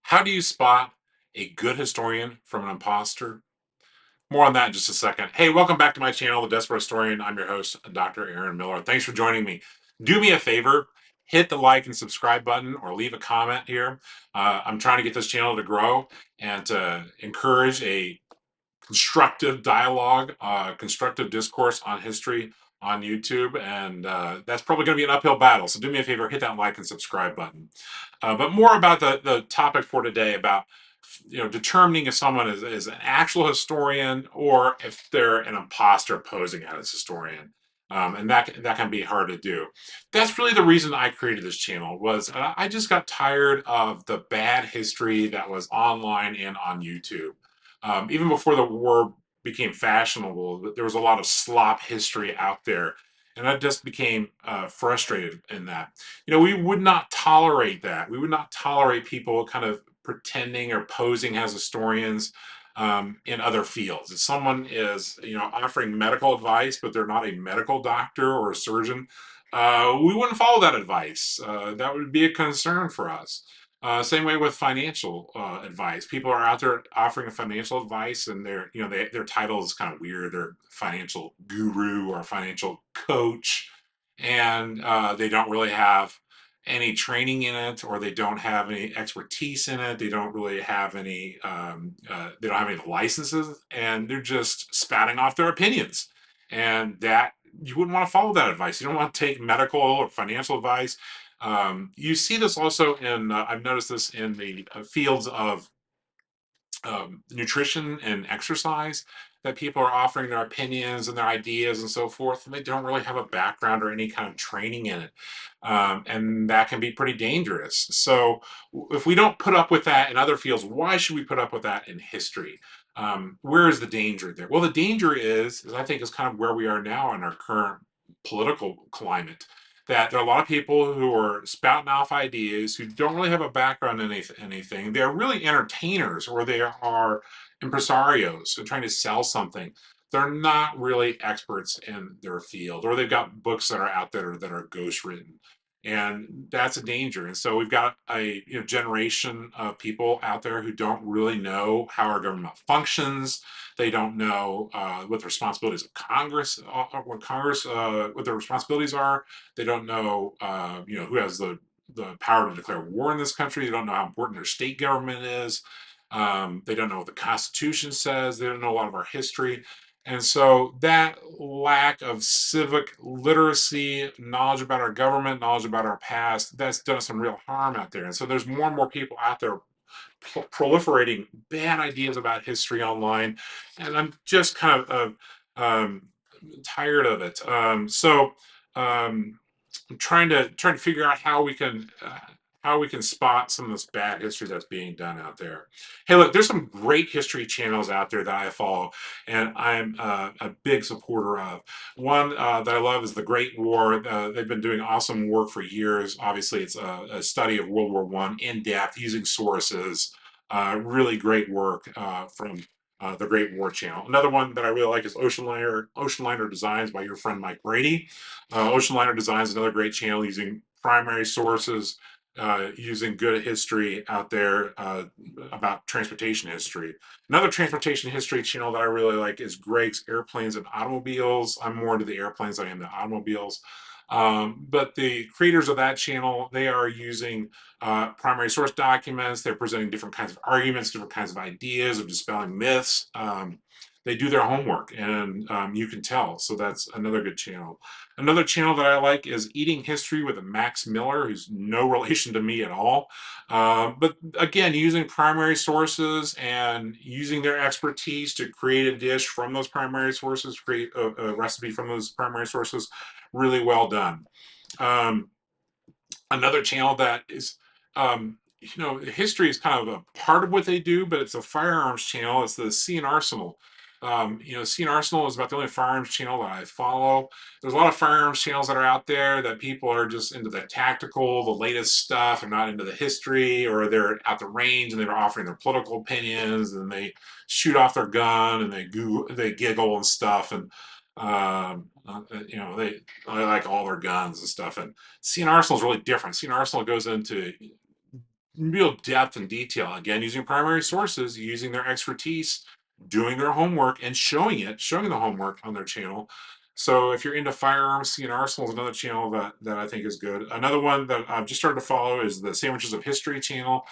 How do you spot a good historian from an imposter? More on that in just a second. Hey, welcome back to my channel, The Desperate Historian. I'm your host, Dr. Aaron Miller. Thanks for joining me. Do me a favor, hit the like and subscribe button or leave a comment here. I'm trying to get this channel to grow and to encourage a constructive dialogue, constructive discourse on history on YouTube, and that's probably going to be an uphill battle. So do me a favor, hit that like and subscribe button. But more about the topic for today about determining if someone is an actual historian or if they're an imposter posing as a historian. And that can be hard to do. That's really the reason I created this channel. Was I just got tired of the bad history that was online and on YouTube. Even before the war became fashionable, there was a lot of slop history out there. And I just became frustrated in that. We would not tolerate that. We would not tolerate people kind of pretending or posing as historians in other fields. If someone is, offering medical advice, but they're not a medical doctor or a surgeon, we wouldn't follow that advice. That would be a concern for us. Same way with financial advice. People are out there offering financial advice, and their title is kind of weird. They're financial guru or financial coach, and they don't really have any training in it, or they don't have any expertise in it. They don't really have any. They don't have any licenses, and they're just spouting off their opinions, and that you wouldn't want to follow that advice. You don't want to take medical or financial advice. You see this also in, I've noticed this in the fields of nutrition and exercise, that people are offering their opinions and their ideas and so forth, and they don't really have a background or any kind of training in it. And that can be pretty dangerous. So, if we don't put up with that in other fields, why should we put up with that in history? Where is the danger there? Well, the danger is I think, is kind of where we are now in our current political climate, that there are a lot of people who are spouting off ideas who don't really have a background in anything. They're really entertainers, or they are impresarios who are trying to sell something. They're not really experts in their field, or they've got books that are out there that are ghost written. And that's a danger. And so we've got a generation of people out there who don't really know how our government functions. They don't know what the responsibilities of Congress, what their responsibilities are. They don't know, who has the power to declare war in this country. They don't know how important their state government is. They don't know what the Constitution says. They don't know a lot of our history. And so that lack of civic literacy, knowledge about our government, knowledge about our past, that's done some real harm out there. And so there's more and more people out there proliferating bad ideas about history online, and I'm just kind of tired of it. I'm trying to figure out how we can spot some of this bad history that's being done out there. Hey, look, there's some great history channels out there that I follow, and I'm a big supporter of. One that I love is The Great War. They've been doing awesome work for years. Obviously, it's a study of World War One in depth using sources. Really great work from the Great War Channel. Another one that I really like is Ocean Liner Designs by your friend Mike Brady. Ocean Liner Designs is another great channel using primary sources, using good history out there about transportation history. Another transportation history channel that I really like is Greg's Airplanes and Automobiles. I'm more into the airplanes than I am the automobiles. But the creators of that channel, they are using primary source documents. They're presenting different kinds of arguments, different kinds of ideas, of dispelling myths. They do their homework, and you can tell. So that's another good channel. Another channel that I like is Eating History with Max Miller, who's no relation to me at all. But again, using primary sources and using their expertise to create a dish from those primary sources, create a recipe from those primary sources, really well done. Um, Another channel that is, history is kind of a part of what they do, but it's a firearms channel. It's the Sea and Arsenal. Sea and Arsenal is about the only firearms channel that I follow. There's a lot of firearms channels that are out there that people are just into the tactical, the latest stuff, and not into the history, or they're at the range and they're offering their political opinions, and they shoot off their gun and they giggle and stuff, and they like all their guns and stuff. And Sea and Arsenal is really different. Sea and Arsenal goes into real depth and detail. Again, using primary sources, using their expertise, doing their homework, and showing the homework on their channel. So if you're into firearms, see an Arsenal is another channel that I think is good. Another one that I've just started to follow is the Sandwiches of History channel.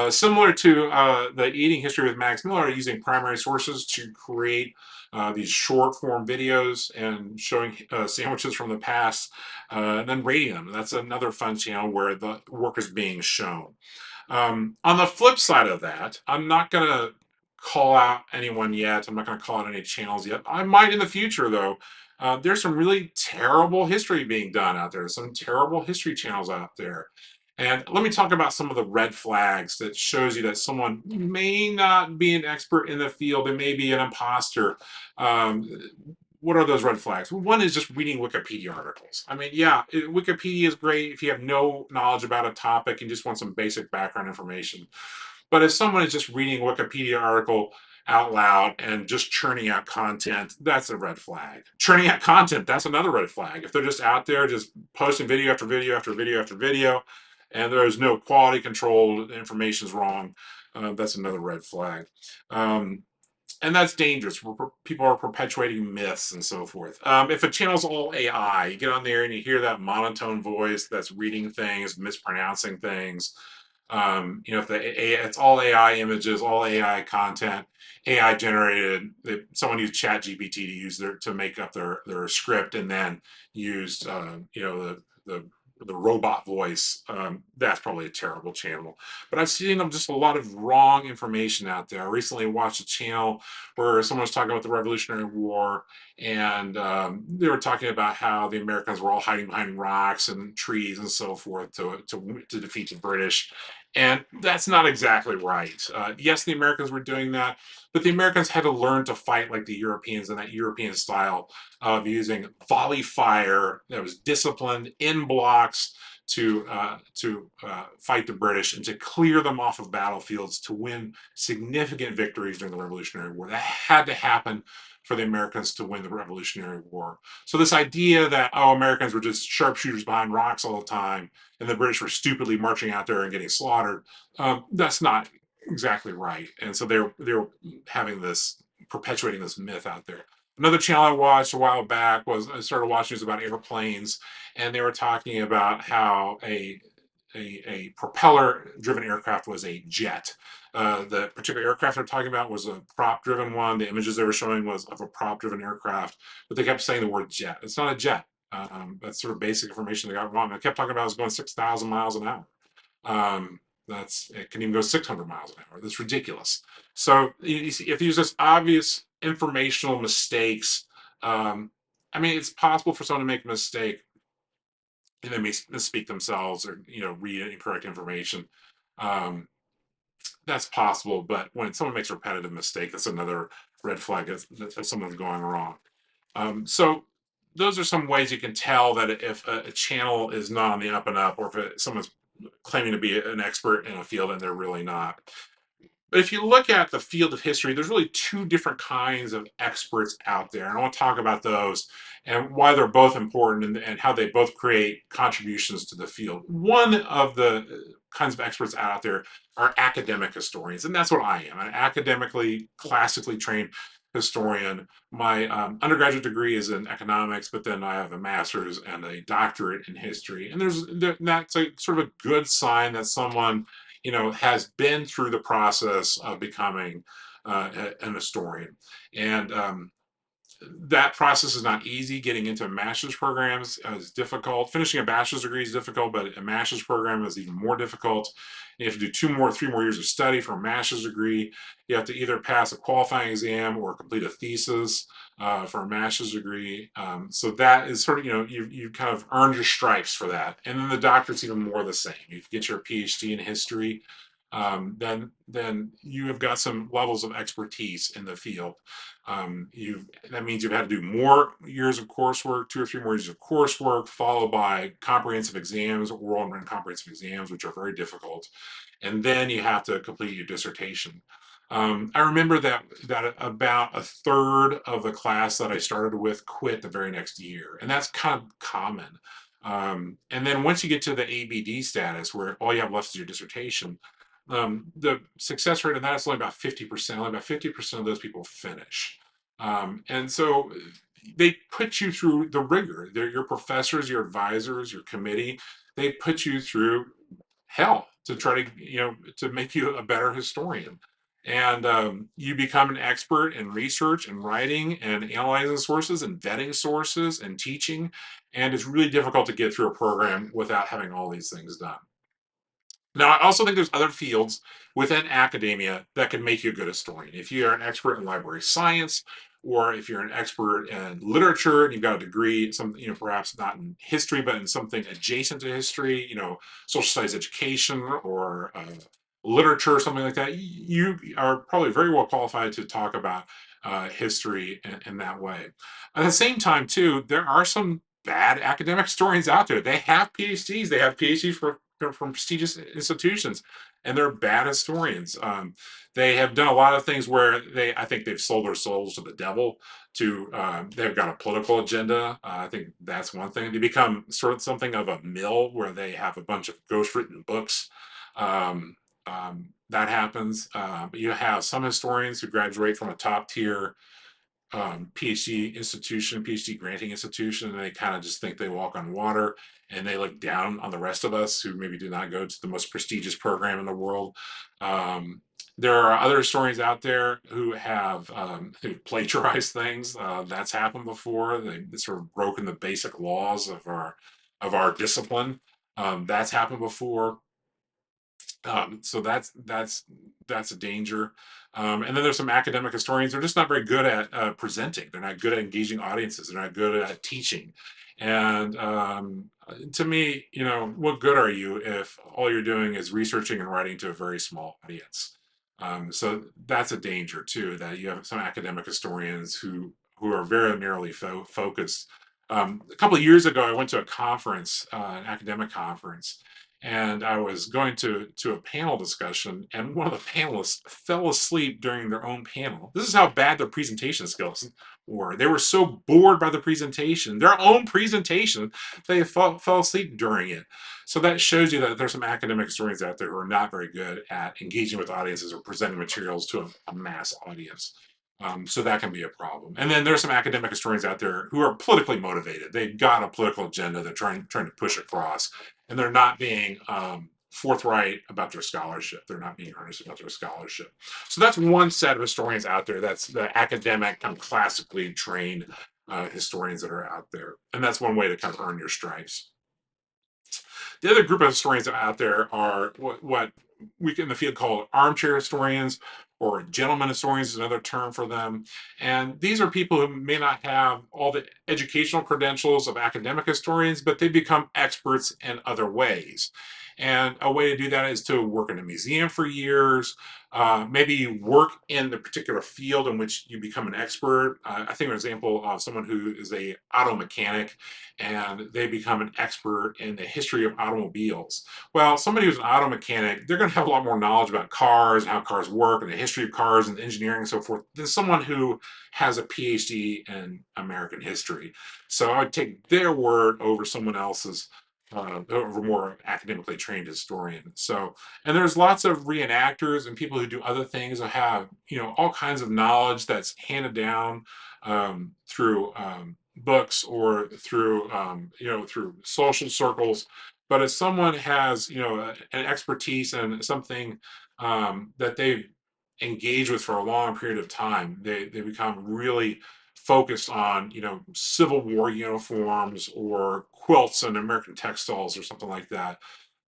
Similar to the Eating History with Max Miller, using primary sources to create these short form videos and showing sandwiches from the past, and then rating them. That's another fun channel where the work is being shown. On the flip side of that, I'm not going to call out anyone yet. I'm not going to call out any channels yet. I might in the future, though. There's some really terrible history being done out there, some terrible history channels out there. And let me talk about some of the red flags that shows you that someone may not be an expert in the field. They may be an imposter. Um, what are those red flags? Well, one is just reading Wikipedia articles. I mean, yeah, Wikipedia is great if you have no knowledge about a topic and just want some basic background information. But if someone is just reading a Wikipedia article out loud and just churning out content, that's a red flag. Churning out content, that's another red flag. If they're just out there just posting video after video after video after video, and there is no quality control, the information is wrong, that's another red flag. Um, and that's dangerous. People are perpetuating myths and so forth. If a channel's all AI, you get on there and you hear that monotone voice that's reading things, mispronouncing things. If it's all AI images, all AI content, AI generated, someone used Chat GPT to make up their script and then used the robot voice. That's probably a terrible channel. But I've seen them just a lot of wrong information out there. I recently watched a channel where someone was talking about the Revolutionary War, and they were talking about how the Americans were all hiding behind rocks and trees and so forth to defeat the British. And that's not exactly right. Yes, the Americans were doing that, but the Americans had to learn to fight like the Europeans in that European style of using volley fire that was disciplined in blocks to fight the British and to clear them off of battlefields to win significant victories during the Revolutionary War. That had to happen for the Americans to win the Revolutionary War. So this idea that Americans were just sharpshooters behind rocks all the time and the British were stupidly marching out there and getting slaughtered, that's not exactly right. And so they're having this perpetuating this myth out there. Another channel I watched a while back was I started watching was about airplanes, and they were talking about how a propeller driven aircraft was a jet. The particular aircraft they're talking about was a prop driven one. The images they were showing was of a prop driven aircraft, but they kept saying the word jet. It's not a jet. That's sort of basic information they got wrong. They kept talking about it was going 6,000 miles an hour. It can even go 600 miles an hour. That's ridiculous. So you see, if there's just obvious informational mistakes, I mean, it's possible for someone to make a mistake and they may misspeak themselves or read incorrect information. Um, that's possible, but when someone makes a repetitive mistake, that's another red flag that someone's going wrong. So those are some ways you can tell that if a channel is not on the up and up, or if someone's claiming to be an expert in a field and they're really not. But if you look at the field of history, there's really two different kinds of experts out there. And I want to talk about those and why they're both important and how they both create contributions to the field. One of the kinds of experts out there are academic historians, and that's what I am, an academically, classically trained historian. My undergraduate degree is in economics, but then I have a master's and a doctorate in history. And that's a sort of a good sign that someone has been through the process of becoming an historian. And that process is not easy. Getting into master's programs is difficult. Finishing a bachelor's degree is difficult, but a master's program is even more difficult. You have to do 3 more years of study for a master's degree. You have to either pass a qualifying exam or complete a thesis for a master's degree. So that is sort of, you kind of earned your stripes for that. And then the doctorate's even more the same. You get your PhD in history, then you have got some levels of expertise in the field. That means you've had to do more years of coursework, 2 or 3 more years of coursework, followed by comprehensive exams, oral and written comprehensive exams, which are very difficult. And then you have to complete your dissertation. I remember that about a third of the class that I started with quit the very next year, and that's kind of common. And then once you get to the ABD status, where all you have left is your dissertation, the success rate of that is only about 50%. Only about 50% of those people finish. And so they put you through the rigor. They're your professors, your advisors, your committee. They put you through hell to try to, to make you a better historian. And you become an expert in research and writing and analyzing sources and vetting sources and teaching. And it's really difficult to get through a program without having all these things done. Now, I also think there's other fields within academia that can make you a good historian. If you are an expert in library science, or if you're an expert in literature and you've got a degree, some, perhaps not in history, but in something adjacent to history, social studies education or literature, something like that, you are probably very well qualified to talk about history in that way. At the same time, too, there are some bad academic historians out there. They have PhDs. They have PhDs from prestigious institutions, and they're bad historians. They have done a lot of things where I think they've sold their souls to the devil. They've got a political agenda. I think that's one thing. They become sort of something of a mill where they have a bunch of ghostwritten books. That happens. But you have some historians who graduate from a top tier PhD institution, PhD granting institution, and they kind of just think they walk on water, and they look down on the rest of us who maybe do not go to the most prestigious program in the world. There are other historians out there who plagiarized things. That's happened before. They sort of broken the basic laws of our discipline. That's happened before. So that's a danger. And then there's some academic historians. They're just not very good at presenting. They're not good at engaging audiences. They're not good at teaching. And to me, what good are you if all you're doing is researching and writing to a very small audience? So that's a danger too. That you have some academic historians who are very narrowly focused. A couple of years ago, I went to a conference, an academic conference, and I was going to a panel discussion, and one of the panelists fell asleep during their own panel. This is how bad their presentation skills were. They were so bored by the presentation, their own presentation, they fell asleep during it. So that shows you that there's some academic historians out there who are not very good at engaging with audiences or presenting materials to a mass audience. So that can be a problem. And then there's some academic historians out there who are politically motivated. They've got a political agenda they're trying to push across, and they're not being forthright about their scholarship. They're not being earnest about their scholarship. So that's one set of historians out there. That's the academic, kind of classically trained historians that are out there. And that's one way to kind of earn your stripes. The other group of historians out there are what we in the field call armchair historians, or gentleman historians is another term for them. And these are people who may not have all the educational credentials of academic historians, but they become experts in other ways. And a way to do that is to work in a museum for years. Maybe you work in the particular field in which you become an expert. I think an example of someone who is a auto mechanic, and they become an expert in the history of automobiles. Well, somebody who's an auto mechanic, they're going to have a lot more knowledge about cars and how cars work and the history of cars and engineering and so forth than someone who has a PhD in American history. So I would take their word over someone else's, over more academically trained historian. So, and there's lots of reenactors and people who do other things that have, all kinds of knowledge that's handed down through books or through through social circles. But if someone has an expertise in something that they've engaged with for a long period of time, they become really focused on Civil War uniforms or quilts and American textiles or something like that,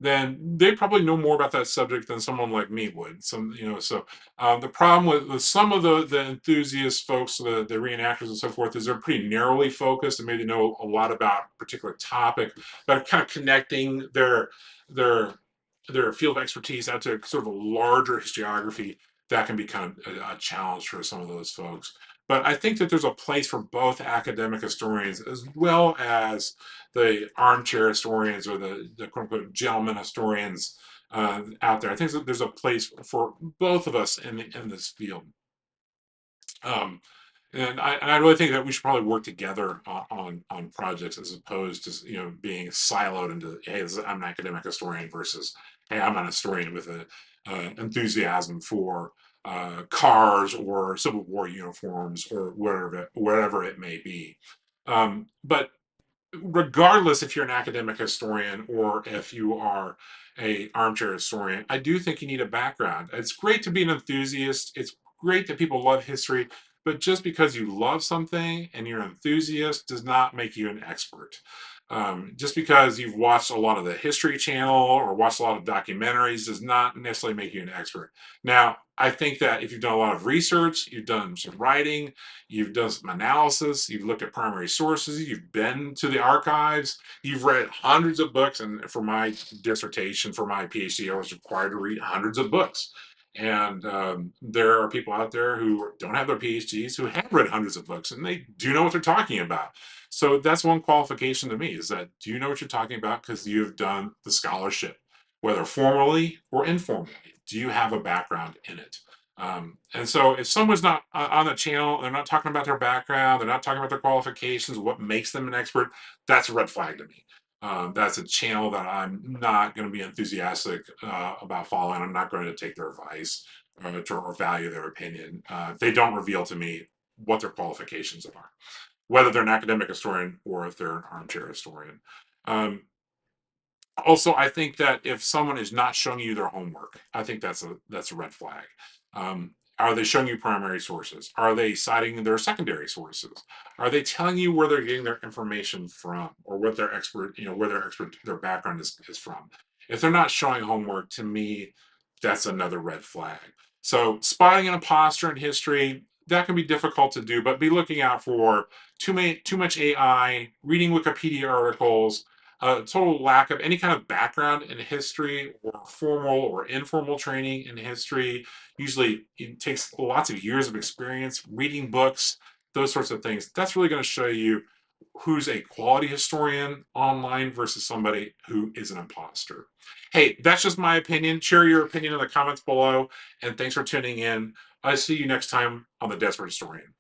then they probably know more about that subject than someone like me would. So the problem with some of the enthusiast folks, the reenactors and so forth, is they're pretty narrowly focused and maybe know a lot about a particular topic, but kind of connecting their their field of expertise out to sort of a larger historiography. That can be kind of a challenge for some of those folks. But I think that there's a place for both academic historians as well as the armchair historians or the quote unquote gentleman historians out there. I think that there's a place for both of us in this field. Um, and I really think that we should probably work together on projects as opposed to being siloed into, hey, I'm an academic historian versus, hey, I'm an historian with enthusiasm for cars or Civil War uniforms or wherever it may be. But regardless if you're an academic historian or if you are a armchair historian, I do think you need a background. It's great to be an enthusiast. It's great that people love history, but just because you love something and you're an enthusiast does not make you an expert. Just because you've watched a lot of the History Channel or watched a lot of documentaries does not necessarily make you an expert. Now, I think that if you've done a lot of research, you've done some writing, you've done some analysis, you've looked at primary sources, you've been to the archives, you've read hundreds of books. And for my dissertation, for my PhD, I was required to read hundreds of books. And there are people out there who don't have their PhDs who have read hundreds of books and they do know what they're talking about. So that's one qualification to me is that do you know what you're talking about because you've done the scholarship, whether formally or informally? Do you have a background in it? And so if someone's not on the channel, they're not talking about their background, they're not talking about their qualifications, what makes them an expert, that's a red flag to me. That's a channel that I'm not going to be enthusiastic about following. I'm not going to take their advice or value their opinion. They don't reveal to me what their qualifications are, whether they're an academic historian or if they're an armchair historian. Um, Also, I think that if someone is not showing you their homework, I think that's a red flag. Are they showing you primary sources? Are they citing their secondary sources? Are they telling you where they're getting their information from, or what their expert, where their background is from? If they're not showing homework, to me, that's another red flag. So, spotting an imposter in history that can be difficult to do, but be looking out for too much AI, reading Wikipedia articles, a total lack of any kind of background in history or formal or informal training in history. Usually, it takes lots of years of experience reading books, those sorts of things. That's really going to show you who's a quality historian online versus somebody who is an imposter. Hey, that's just my opinion. Share your opinion in the comments below. And thanks for tuning in. I'll see you next time on The Desperate Historian.